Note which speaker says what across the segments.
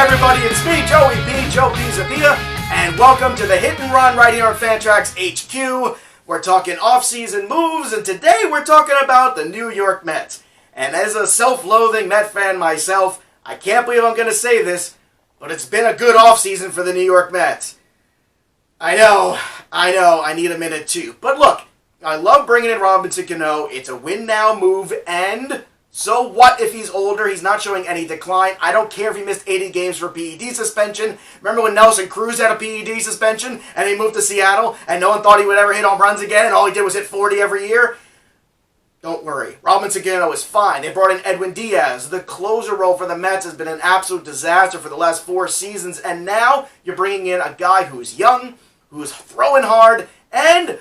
Speaker 1: everybody, it's me, Joe Pisapia, and welcome to the Hit and Run right here on FantraxHQ. We're talking off-season moves, and today we're talking about the New York Mets. And as a self-loathing Met fan myself, I can't believe I'm going to say this, but it's been a good off-season for the New York Mets. I know, I need a minute too. But look, I love bringing in Robinson Cano. It's a win-now move, and so what if he's older? He's not showing any decline. I don't care if he missed 80 games for PED suspension. Remember when Nelson Cruz had a PED suspension and he moved to Seattle and no one thought he would ever hit home runs again and all he did was hit 40 every year? Don't worry. Robinson Cano is fine. They brought in Edwin Diaz. The closer role for the Mets has been an absolute disaster for the last 4 seasons, and now you're bringing in a guy who's young, who's throwing hard, and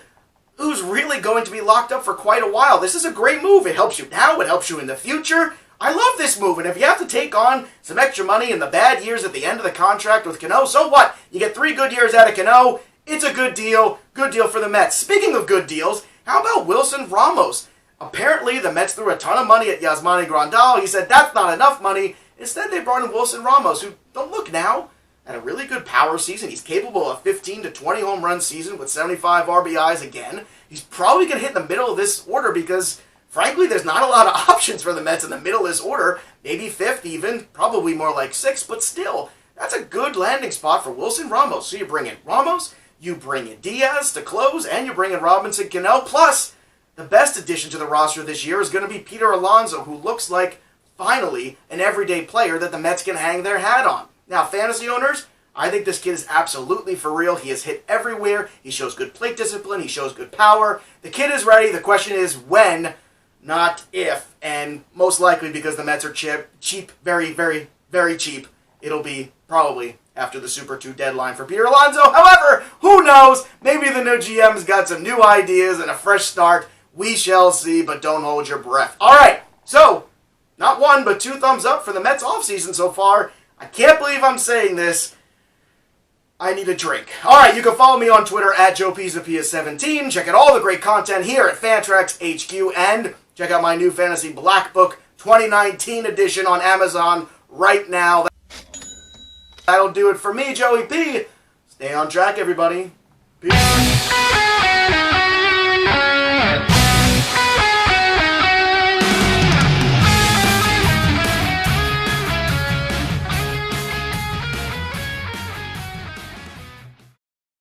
Speaker 1: who's really going to be locked up for quite a while. This is a great move. It helps you now. It helps you in the future. I love this move. And if you have to take on some extra money in the bad years at the end of the contract with Cano, so what? You get 3 good years out of Cano. It's a good deal. Good deal for the Mets. Speaking of good deals, how about Wilson Ramos? Apparently, the Mets threw a ton of money at Yasmani Grandal. He said that's not enough money. Instead, they brought in Wilson Ramos, who, don't look now, had a really good power season. He's capable of 15 to 20 home run season with 75 RBIs again. He's probably going to hit in the middle of this order because, frankly, there's not a lot of options for the Mets in the middle of this order. Maybe 5th even, probably more like 6th, but still, that's a good landing spot for Wilson Ramos. So you bring in Ramos, you bring in Diaz to close, and you bring in Robinson Cano. Plus, the best addition to the roster this year is going to be Peter Alonso, who looks like, finally, an everyday player that the Mets can hang their hat on. Now, fantasy owners, I think this kid is absolutely for real. He has hit everywhere. He shows good plate discipline. He shows good power. The kid is ready. The question is when, not if. And most likely because the Mets are cheap, very, very, very cheap. It'll be probably after the Super 2 deadline for Peter Alonso. However, who knows? Maybe the new GM's got some new ideas and a fresh start. We shall see, but don't hold your breath. All right, so not 1, but 2 thumbs up for the Mets offseason so far. I can't believe I'm saying this. I need a drink. All right, you can follow me on Twitter at Joe Pisapia17. Check out all the great content here at FantraxHQ, and check out my new Fantasy Black Book 2019 edition on Amazon right now. That'll do it for me, Joey P. Stay on track, everybody. Peace.